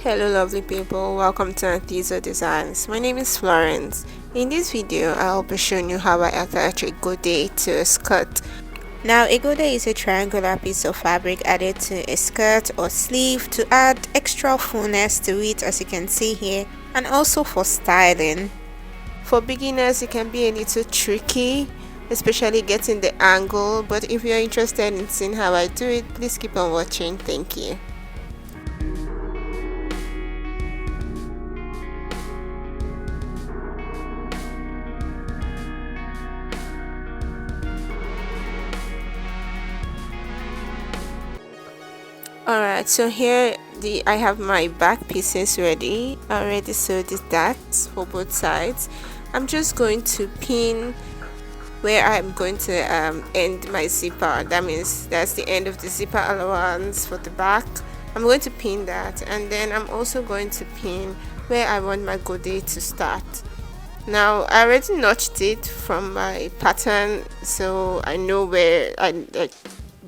Hello lovely people, welcome to Anthizodesigns. My name is Florence. In this video, I'll be showing you how I attach a godet to a skirt. Now a godet is a triangular piece of fabric added to a skirt or sleeve to add extra fullness to it, as you can see here, and also for styling. For beginners, it can be a little tricky, especially getting the angle, but if you're interested in seeing how I do it, please keep on watching. Thank you. Alright, so here I have my back pieces ready. I already sewed that for both sides. I'm just going to pin where I'm going to end my zipper. That means that's the end of the zipper allowance for the back. I'm going to pin that, and then I'm also going to pin where I want my godet to start. Now I already notched it from my pattern, so I know where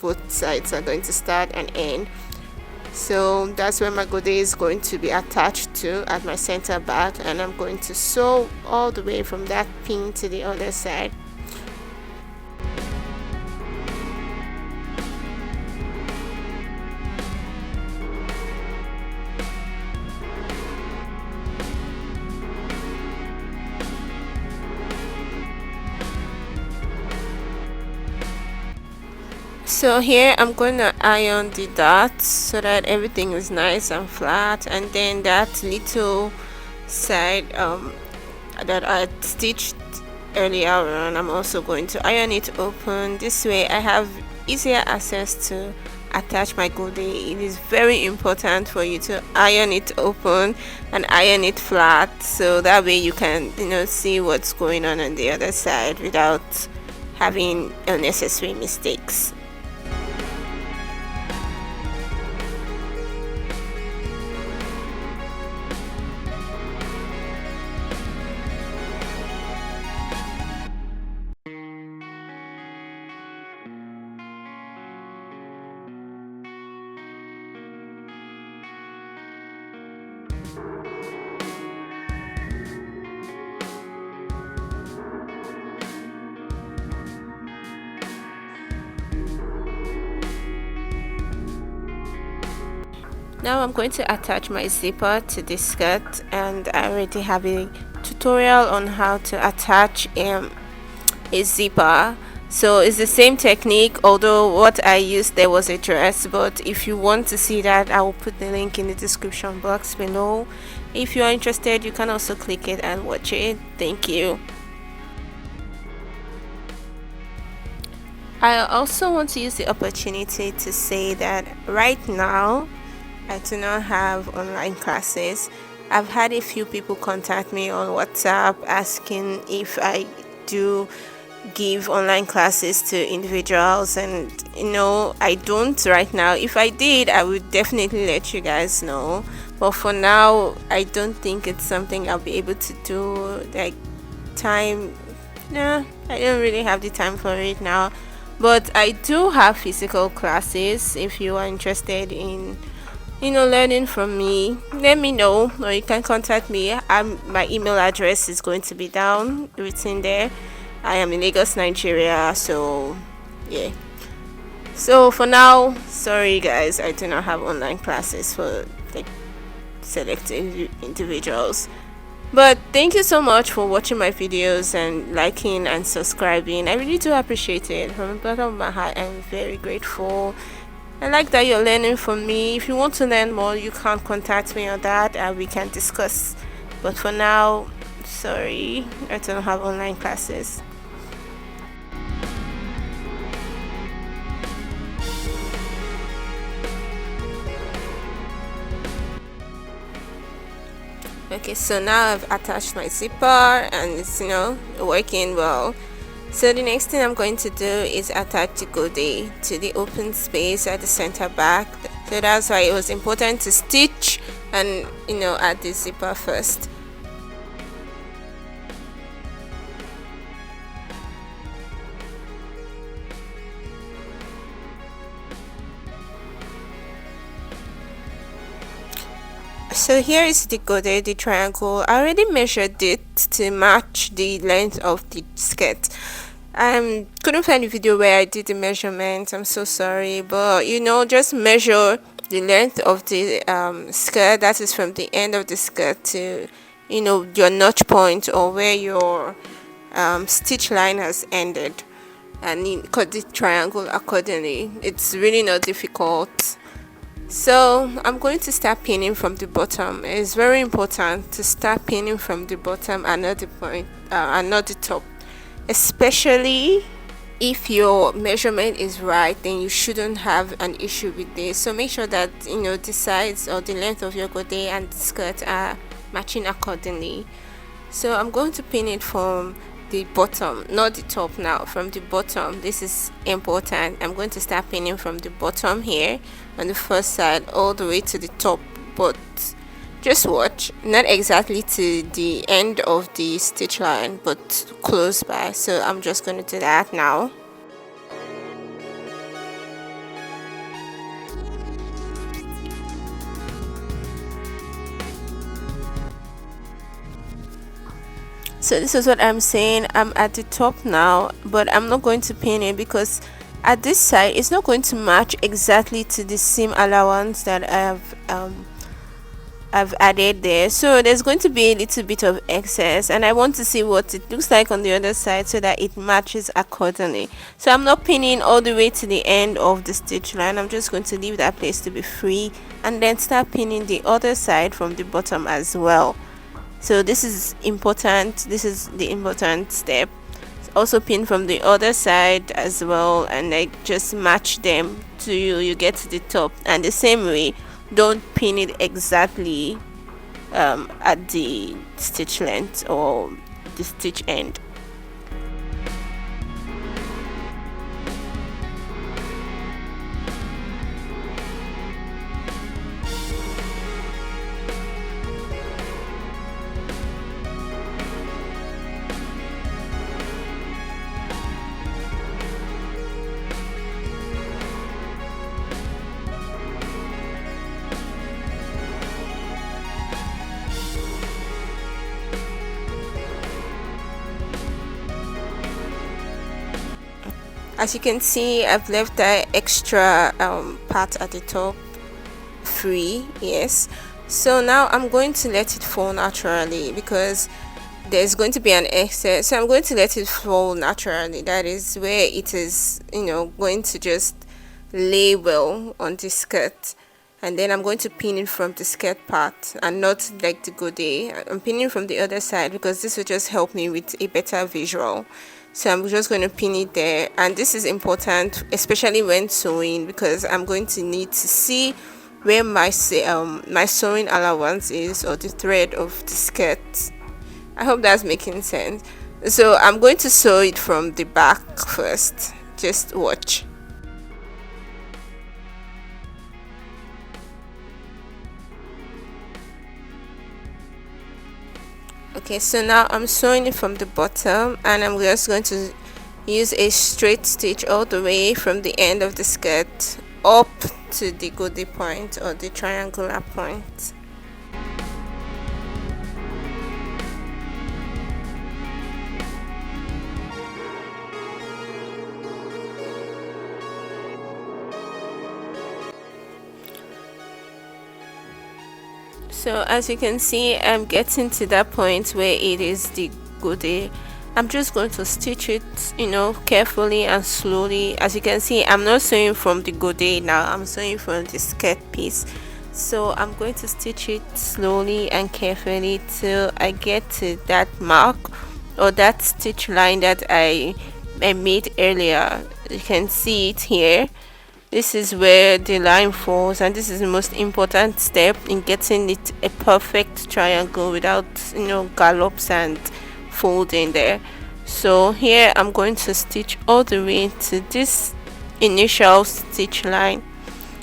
both sides are going to start and end. So that's where my godet is going to be attached to at my center back, and I'm going to sew all the way from that pin to the other side. So here I'm going to iron the dots so that everything is nice and flat, and then that little side that I stitched earlier on, I'm also going to iron it open. This way I have easier access to attach my godet. It is very important for you to iron it open and iron it flat, so that way you can see what's going on the other side without having unnecessary mistakes. Now I'm going to attach my zipper to this skirt, and I already have a tutorial on how to attach a zipper. So it's the same technique, although what I used there was a dress, but if you want to see that, I will put the link in the description box below. If you are interested, you can also click it and watch it. Thank you. I also want to use the opportunity to say that right now I do not have online classes. I've had a few people contact me on WhatsApp asking if I do give online classes to individuals, and I don't right now. If I did, I would definitely let you guys know, but for now I don't think it's something I'll be able to do. Like, time, no, I don't really have the time for it now, but I do have physical classes. If you are interested in learning from me, let me know, or you can contact me. My email address is going to be down written there. I am in Lagos, Nigeria, so yeah. So for now, sorry guys, I do not have online classes for like selected individuals, but thank you so much for watching my videos and liking and subscribing. I really do appreciate it. From the bottom of my heart, I'm very grateful. I like that you're learning from me. If you want to learn more, you can contact me on that and we can discuss. But for now, sorry, I don't have online classes. Okay, so now I've attached my zipper and it's working well. So the next thing I'm going to do is attach the godet to the open space at the center back. So that's why it was important to stitch and add the zipper first. So here is the Godet, the triangle. I already measured it to match the length of the skirt. Couldn't find a video where I did the measurement. I'm so sorry, but just measure the length of the skirt. That is from the end of the skirt to your notch point, or where your stitch line has ended, and you cut the triangle accordingly. It's really not difficult. So I'm going to start pinning from the bottom. It's very important to start pinning from the bottom and not the point, and not the top. Especially if your measurement is right, then you shouldn't have an issue with this. So make sure that the sides or the length of your godet and the skirt are matching accordingly. So I'm going to pin it from the bottom, not the top now, from the bottom. This is important. I'm going to start pinning from the bottom here on the first side all the way to the top, but just watch, not exactly to the end of the stitch line, but close by. So I'm just going to do that now. So this is what I'm saying. I'm at the top now, but I'm not going to pin it because at this side it's not going to match exactly to the seam allowance that I've added there. So there's going to be a little bit of excess, and I want to see what it looks like on the other side so that it matches accordingly. So I'm not pinning all the way to the end of the stitch line. I'm just going to leave that place to be free and then start pinning the other side from the bottom as well. So this is important. This is the important step. Also pin from the other side as well, and like just match them to you get to the top. And the same way, don't pin it exactly at the stitch length or the stitch end. As you can see, I've left that extra part at the top free. Yes, so now I'm going to let it fall naturally because there's going to be an excess. So I'm going to let it fall naturally. That is where it is going to just lay well on the skirt, and then I'm going to pin it from the skirt part and not like the godet. I'm pinning from the other side because this will just help me with a better visual. So I'm just going to pin it there, and this is important especially when sewing because I'm going to need to see where my sewing allowance is, or the thread of the skirt. I hope that's making sense. So I'm going to sew it from the back first. Just watch. Okay, so now I'm sewing it from the bottom, and I'm just going to use a straight stitch all the way from the end of the skirt up to the godet point or the triangular point. So as you can see, I'm getting to that point where it is the godet. I'm just going to stitch it carefully and slowly. As you can see, I'm not sewing from the godet now, I'm sewing from the skirt piece. So I'm going to stitch it slowly and carefully till I get to that mark or that stitch line that I made earlier. You can see it here. This is where the line falls, and this is the most important step in getting it a perfect triangle without gallops and folding there. So here I'm going to stitch all the way to this initial stitch line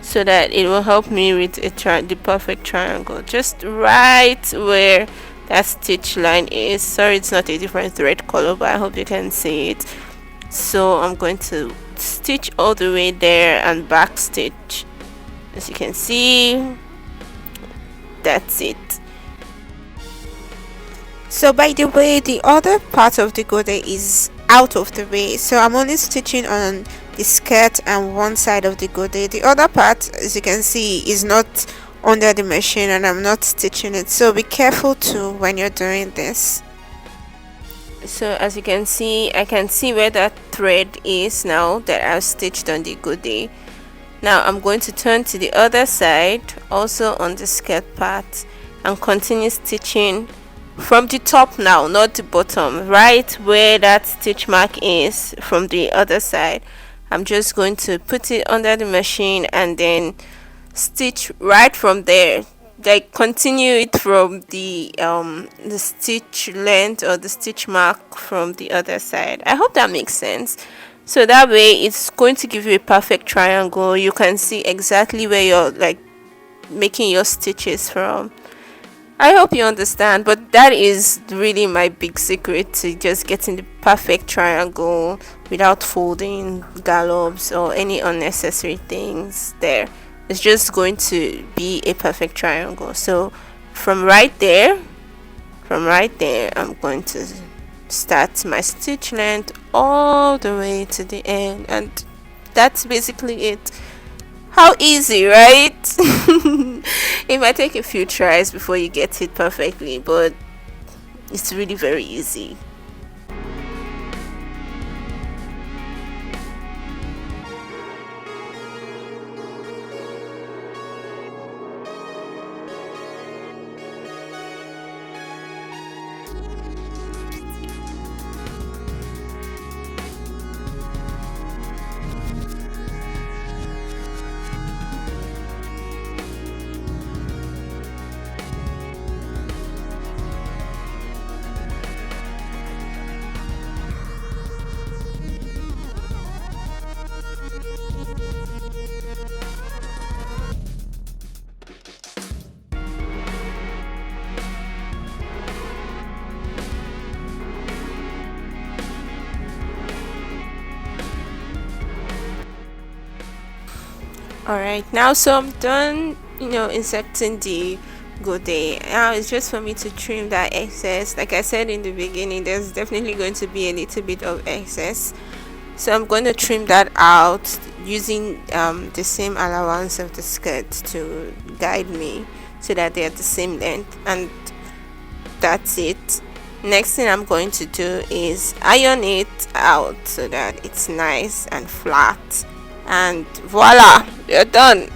so that it will help me with the perfect triangle, just right where that stitch line is. Sorry, it's not a different thread color, but I hope you can see it. So I'm going to stitch all the way there and back stitch. As you can see, that's it. So by the way, the other part of the godet is out of the way, so I'm only stitching on the skirt and one side of the godet. The other part, as you can see, is not under the machine and I'm not stitching it, so be careful too when you're doing this. So as you can see, I can see where that thread is now that I've stitched on the godet. Now I'm going to turn to the other side, also on the skirt part, and continue stitching from the top now, not the bottom, right where that stitch mark is from the other side. I'm just going to put it under the machine and then stitch right from there, like continue it from the stitch length or the stitch mark from the other side. I hope that makes sense. So that way it's going to give you a perfect triangle. You can see exactly where you're like making your stitches from. I hope you understand, but that is really my big secret to just getting the perfect triangle without folding, gallops, or any unnecessary things there. It's just going to be a perfect triangle. So from right there, I'm going to start my stitch length all the way to the end, and that's basically it. How easy, right? It might take a few tries before you get it perfectly, but it's really very easy. Alright, now so I'm done, inserting the godet. Now it's just for me to trim that excess. Like I said in the beginning, there's definitely going to be a little bit of excess, so I'm going to trim that out using the same allowance of the skirt to guide me so that they're the same length, and that's it. Next thing I'm going to do is iron it out so that it's nice and flat, and voila, you're done.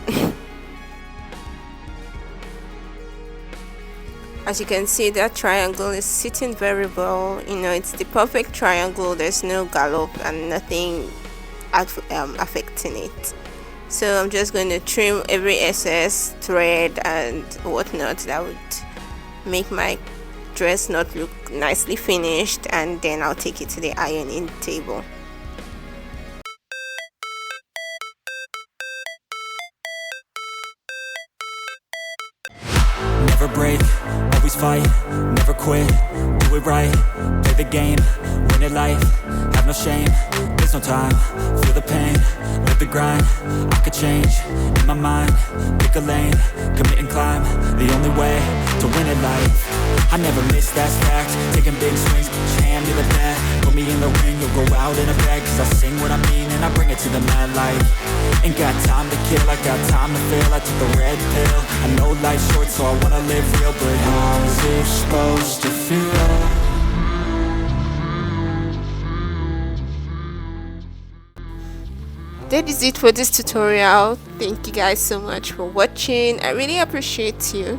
As you can see, that triangle is sitting very well. It's the perfect triangle. There's no gallop and nothing affecting it. So I'm just going to trim every excess thread and whatnot that would make my dress not look nicely finished, and then I'll take it to the ironing table. Never break, always fight, never quit, do it right, play the game, win it life, have no shame, there's no time, feel the pain, live the grind, I could change, in my mind, pick a lane, commit and climb, the only way to win it life. I never miss, that's fact, taking big swings, put your hand to the bat, put me in the ring, you'll go out in a bag, cause I sing what I mean and I bring it to the mad light. Ain't got time to kill, I got time to feel, I took the red pill, I know life's short so I wanna live real, but how's it supposed to feel? That is it for this tutorial. Thank you guys so much for watching. I really appreciate you.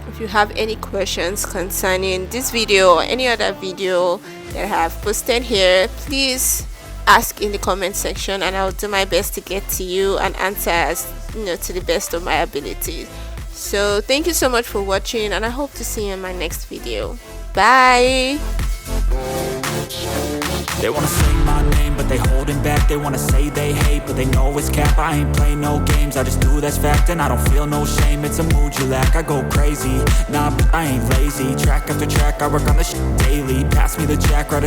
If you have any questions concerning this video or any other video that I have posted here, please ask in the comment section and I'll do my best to get to you and answer as to the best of my abilities. So thank you so much for watching, and I hope to see you in my next video. Bye. They wanna say my name, but they holding back. They wanna say they hate, but they know it's cap. I ain't play no games, I just do that's fact. And I don't feel no shame, it's a mood you lack. I go crazy, nah, but I ain't lazy. Track after track, I work on this shit daily. Pass me the jack, right.